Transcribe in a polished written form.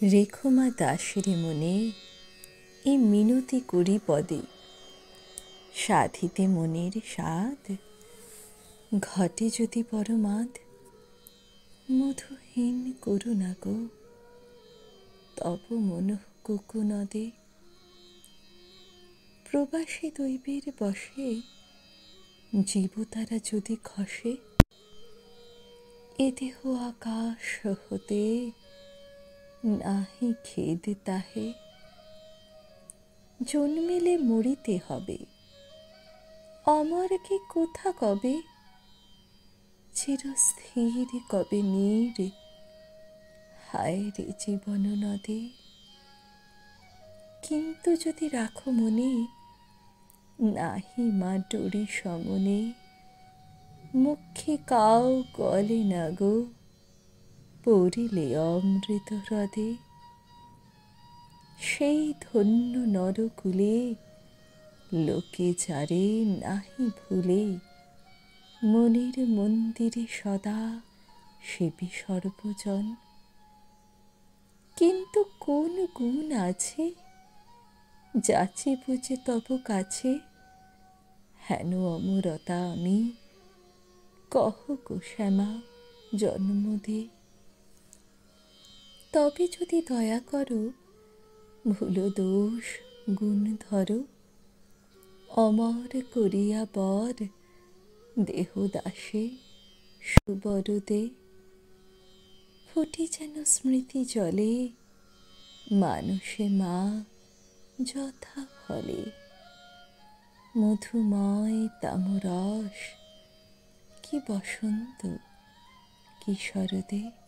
রেখো মা দাসের মনে এ মিনতি করি পদে, সাধিতে মনের স্বাদ ঘটে যদি পরমাদ। মধুহীন করু না গো তব মনঃ কুকুনদে। প্রবাসী দৈবের বশে জীবতারা যদি খসে, এ দেহ আকাশ হতে নাহি খেদ তাহে। জন্মিলে মরিতে হবে, অমর কি কোথা কবে। চিরস্থির কবে নীর, হায় রে জীবন নদে। কিন্তু যদি রাখো মনে, নাহি মা ডোরি সমনে। মুখে কাউ গলে না গো, পড়িলে অমৃত হ্রদে। সেই ধন্য নরকুলে, লোকে যারে নাহি ভুলে। মনের মন্দিরে সদা সেবি সর্বজন। কিন্তু কোন গুণ আছে, যাচি বুঝে তব কাছে। হেন অমরতা আমি, কহ গো শ্যামা জন্ম দে। তবে যদি দয়া করো, ভুল দোষ গুণ ধরো। অমর করিয়া বর দেহ দাসে সুবর দে। ফুটি যেন স্মৃতি জলে, মানুষে মা যথা ফলে। মধুময় তামরস কি বসন্ত কি শরদে।